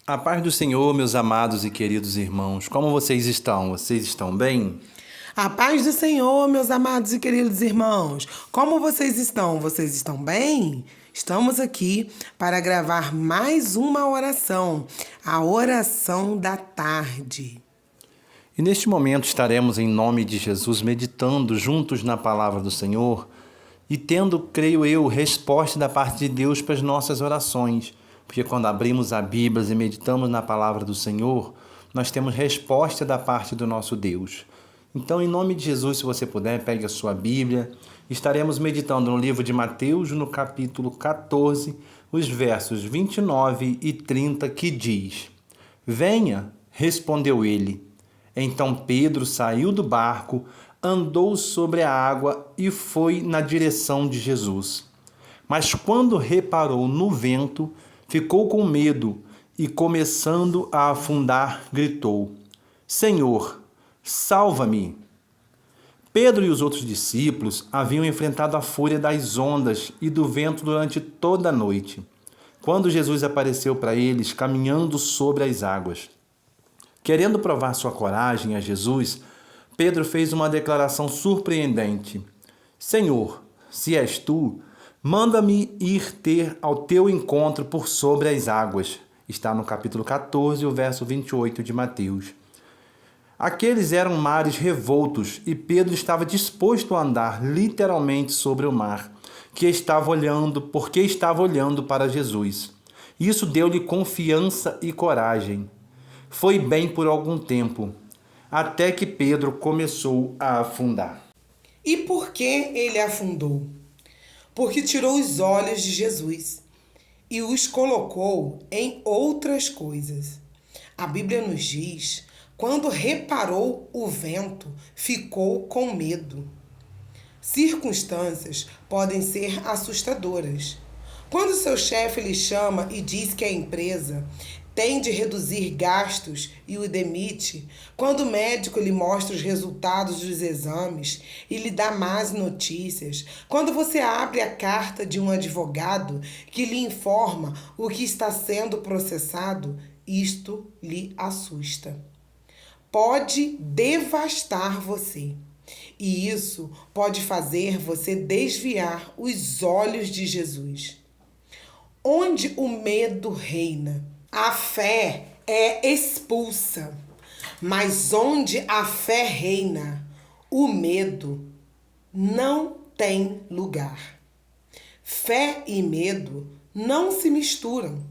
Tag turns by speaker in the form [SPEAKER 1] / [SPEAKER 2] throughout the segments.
[SPEAKER 1] A paz do Senhor, meus amados e queridos irmãos, como vocês estão? Vocês estão bem?
[SPEAKER 2] A paz do Senhor, meus amados e queridos irmãos. Como vocês estão? Vocês estão bem? Estamos aqui para gravar mais uma oração, a oração da tarde.
[SPEAKER 1] E neste momento estaremos, em nome de Jesus, meditando juntos na palavra do Senhor e tendo, creio eu, resposta da parte de Deus para as nossas orações. Porque quando abrimos a Bíblia e meditamos na palavra do Senhor, nós temos resposta da parte do nosso Deus. Então, em nome de Jesus, se você puder, pegue a sua Bíblia. Estaremos meditando no livro de Mateus, no capítulo 14, os versos 29 e 30, que diz: Venha, respondeu ele. Então Pedro saiu do barco, andou sobre a água e foi na direção de Jesus. Mas quando reparou no vento, ficou com medo e, começando a afundar, gritou: Senhor, salva-me! Pedro e os outros discípulos haviam enfrentado a fúria das ondas e do vento durante toda a noite, quando Jesus apareceu para eles caminhando sobre as águas. Querendo provar sua coragem a Jesus, Pedro fez uma declaração surpreendente: Senhor, se és tu, manda-me ir ter ao teu encontro por sobre as águas. Está no capítulo 14, o verso 28 de Mateus. Aqueles eram mares revoltos e Pedro estava disposto a andar literalmente sobre o mar, porque estava olhando para Jesus. Isso deu-lhe confiança e coragem. Foi bem por algum tempo, até que Pedro começou a afundar.
[SPEAKER 2] E por que ele afundou? Porque tirou os olhos de Jesus e os colocou em outras coisas. A Bíblia nos diz: quando reparou o vento, ficou com medo. Circunstâncias podem ser assustadoras. Quando seu chefe lhe chama e diz que a empresa tem de reduzir gastos e o demite, quando o médico lhe mostra os resultados dos exames e lhe dá más notícias, quando você abre a carta de um advogado que lhe informa o que está sendo processado, isto lhe assusta. Pode devastar você. E isso pode fazer você desviar os olhos de Jesus. Onde o medo reina, a fé é expulsa. Mas onde a fé reina, o medo não tem lugar. Fé e medo não se misturam.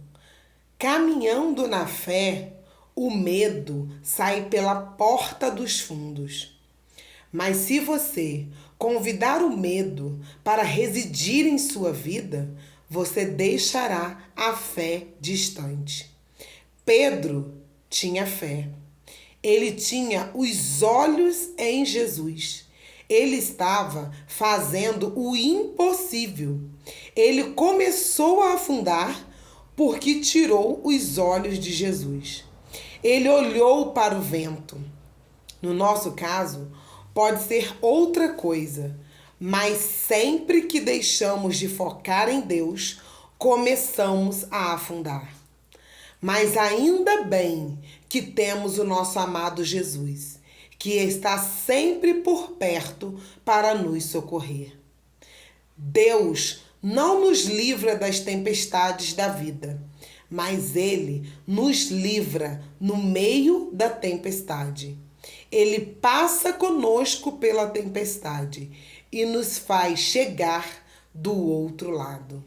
[SPEAKER 2] Caminhando na fé, o medo sai pela porta dos fundos. Mas se você convidar o medo para residir em sua vida, você deixará a fé distante. Pedro tinha fé. Ele tinha os olhos em Jesus. Ele estava fazendo o impossível. Ele começou a afundar porque tirou os olhos de Jesus. Ele olhou para o vento. No nosso caso, pode ser outra coisa, mas sempre que deixamos de focar em Deus, começamos a afundar. Mas ainda bem que temos o nosso amado Jesus, que está sempre por perto para nos socorrer. Deus não nos livra das tempestades da vida, mas Ele nos livra no meio da tempestade. Ele passa conosco pela tempestade e nos faz chegar do outro lado.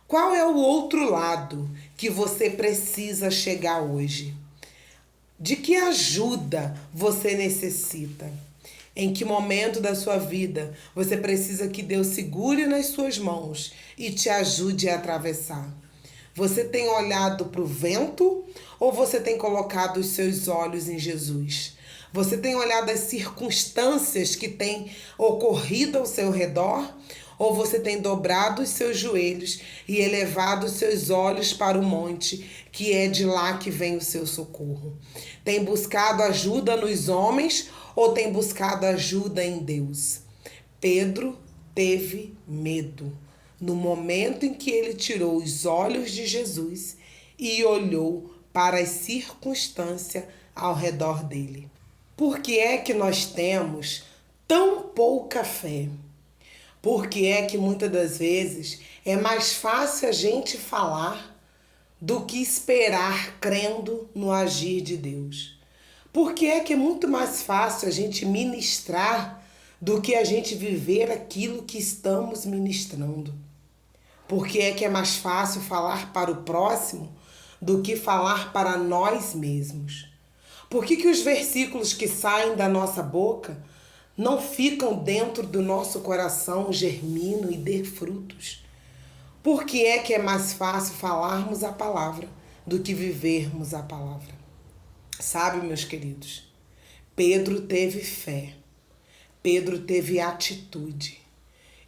[SPEAKER 2] Qual é o outro lado que você precisa chegar hoje? De que ajuda você necessita? Em que momento da sua vida você precisa que Deus segure nas suas mãos e te ajude a atravessar? Você tem olhado para o vento ou você tem colocado os seus olhos em Jesus? Você tem olhado as circunstâncias que têm ocorrido ao seu redor? Ou você tem dobrado os seus joelhos e elevado os seus olhos para o monte, que é de lá que vem o seu socorro? Tem buscado ajuda nos homens ou tem buscado ajuda em Deus? Pedro teve medo no momento em que ele tirou os olhos de Jesus e olhou para as circunstâncias ao redor dele. Por que é que nós temos tão pouca fé? Por que é que muitas das vezes é mais fácil a gente falar do que esperar crendo no agir de Deus? Por que é que é muito mais fácil a gente ministrar do que a gente viver aquilo que estamos ministrando? Por que é que é mais fácil falar para o próximo do que falar para nós mesmos? Por que os versículos que saem da nossa boca não ficam dentro do nosso coração, germinam e dê frutos? Por que é mais fácil falarmos a palavra do que vivermos a palavra? Sabe, meus queridos, Pedro teve fé, Pedro teve atitude.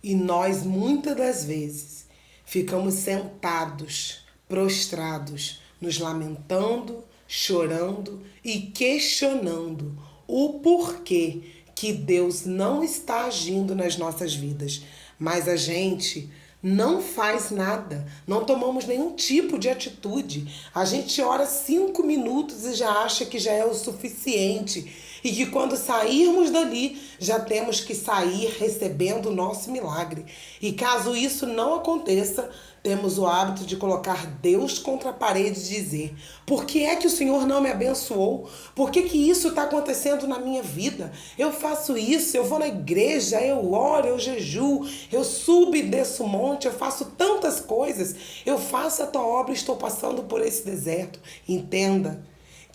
[SPEAKER 2] E nós, muitas das vezes, ficamos sentados, prostrados, nos lamentando, chorando e questionando o porquê que Deus não está agindo nas nossas vidas. Mas a gente não faz nada, não tomamos nenhum tipo de atitude. A gente ora 5 minutos e já acha que já é o suficiente. E que quando sairmos dali, já temos que sair recebendo o nosso milagre. E caso isso não aconteça, temos o hábito de colocar Deus contra a parede e dizer: por que é que o Senhor não me abençoou? Por que isso está acontecendo na minha vida? Eu faço isso, eu vou na igreja, eu oro, eu jejuo, eu subo e desço o monte, eu faço tantas coisas, eu faço a tua obra e estou passando por esse deserto. Entenda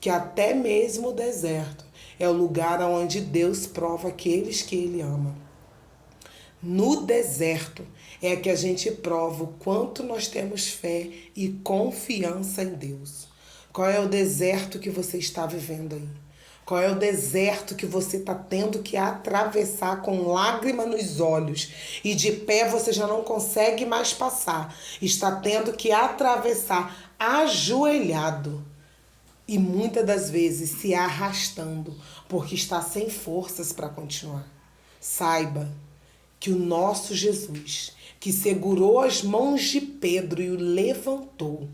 [SPEAKER 2] que até mesmo o deserto é o lugar onde Deus prova aqueles que Ele ama. No deserto é que a gente prova o quanto nós temos fé e confiança em Deus. Qual é o deserto que você está vivendo aí? Qual é o deserto que você está tendo que atravessar com lágrima nos olhos e de pé você já não consegue mais passar? Está tendo que atravessar ajoelhado e muitas das vezes se arrastando porque está sem forças para continuar. Saiba que o nosso Jesus, que segurou as mãos de Pedro e o levantou,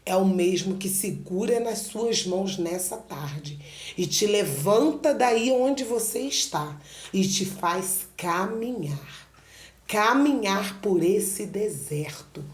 [SPEAKER 2] é o mesmo que segura nas suas mãos nessa tarde e te levanta daí onde você está e te faz caminhar. Caminhar por esse deserto,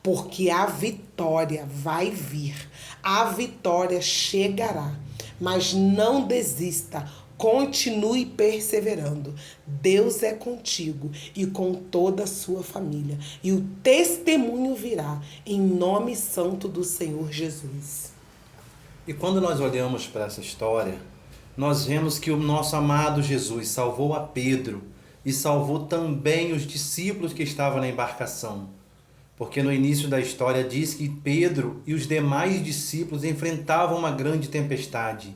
[SPEAKER 2] porque a vitória vai vir, a vitória chegará, mas não desista. Continue perseverando. Deus é contigo e com toda a sua família. E o testemunho virá em nome santo do Senhor Jesus.
[SPEAKER 1] E quando nós olhamos para essa história, nós vemos que o nosso amado Jesus salvou a Pedro e salvou também os discípulos que estavam na embarcação. Porque no início da história diz que Pedro e os demais discípulos enfrentavam uma grande tempestade.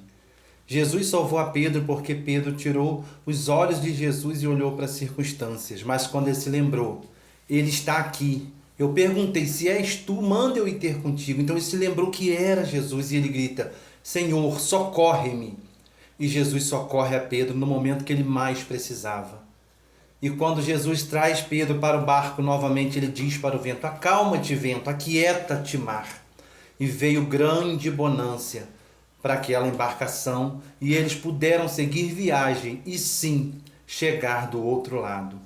[SPEAKER 1] Jesus salvou a Pedro porque Pedro tirou os olhos de Jesus e olhou para as circunstâncias. Mas quando ele se lembrou, ele está aqui. Eu perguntei: se és tu, manda eu ir ter contigo. Então ele se lembrou que era Jesus e ele grita: Senhor, socorre-me. E Jesus socorre a Pedro no momento que ele mais precisava. E quando Jesus traz Pedro para o barco novamente, ele diz para o vento: acalma-te, vento, aquieta-te, mar. E veio grande bonança para aquela embarcação e eles puderam seguir viagem e sim chegar do outro lado.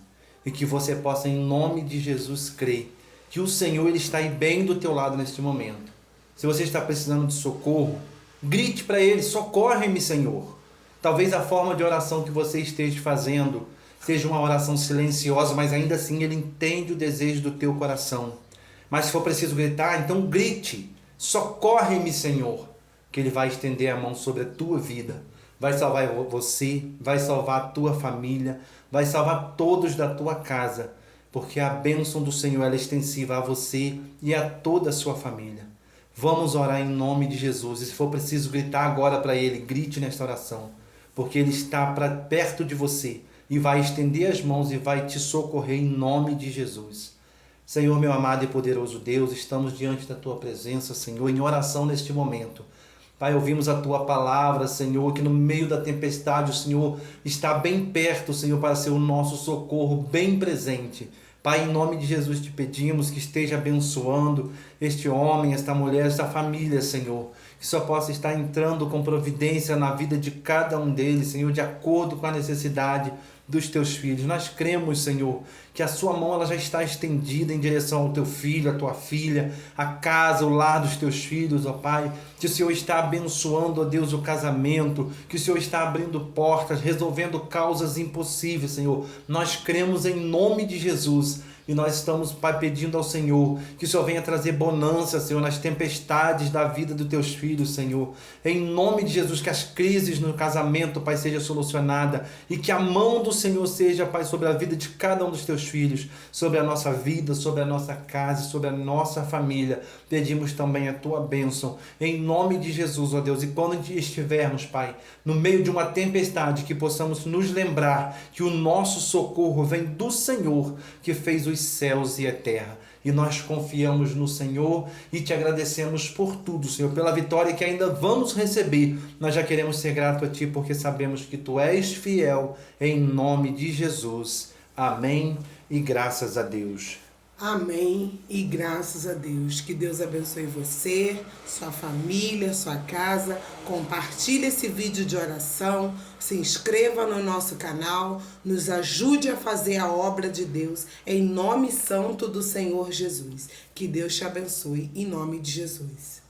[SPEAKER 1] E que você possa, em nome de Jesus, crer que o Senhor ele está aí bem do teu lado neste momento. Se você está precisando de socorro, grite para Ele: socorre-me, Senhor. Talvez a forma de oração que você esteja fazendo seja uma oração silenciosa, mas ainda assim Ele entende o desejo do teu coração. Mas se for preciso gritar, então grite: socorre-me, Senhor. Que Ele vai estender a mão sobre a tua vida, vai salvar você, vai salvar a tua família, vai salvar todos da tua casa, porque a bênção do Senhor ela é extensiva a você e a toda a sua família. Vamos orar em nome de Jesus, e se for preciso gritar agora para Ele, grite nesta oração, porque Ele está perto de você e vai estender as mãos e vai te socorrer em nome de Jesus. Senhor, meu amado e poderoso Deus, estamos diante da tua presença, Senhor, em oração neste momento. Pai, ouvimos a Tua palavra, Senhor, que no meio da tempestade o Senhor está bem perto, Senhor, para ser o nosso socorro bem presente. Pai, em nome de Jesus te pedimos que esteja abençoando este homem, esta mulher, esta família, Senhor. Que só possa estar entrando com providência na vida de cada um deles, Senhor, de acordo com a necessidade dos teus filhos. Nós cremos, Senhor, que a sua mão ela já está estendida em direção ao teu filho, à tua filha, a casa, o lar dos teus filhos, ó Pai. Que o Senhor está abençoando, ó Deus, o casamento, que o Senhor está abrindo portas, resolvendo causas impossíveis, Senhor. Nós cremos em nome de Jesus. E nós estamos, Pai, pedindo ao Senhor que o Senhor venha trazer bonança, Senhor, nas tempestades da vida dos teus filhos, Senhor. Em nome de Jesus, que as crises no casamento, Pai, seja solucionada e que a mão do Senhor seja, Pai, sobre a vida de cada um dos teus filhos, sobre a nossa vida, sobre a nossa casa, sobre a nossa família. Pedimos também a tua bênção, em nome de Jesus, ó Deus. E quando estivermos, Pai, no meio de uma tempestade, que possamos nos lembrar que o nosso socorro vem do Senhor, que fez os céus e a terra. E nós confiamos no Senhor e te agradecemos por tudo, Senhor, pela vitória que ainda vamos receber. Nós já queremos ser gratos a Ti, porque sabemos que Tu és fiel, em nome de Jesus. Amém e graças a Deus.
[SPEAKER 2] Amém e graças a Deus. Que Deus abençoe você, sua família, sua casa. Compartilhe esse vídeo de oração, se inscreva no nosso canal, nos ajude a fazer a obra de Deus em nome santo do Senhor Jesus. Que Deus te abençoe em nome de Jesus.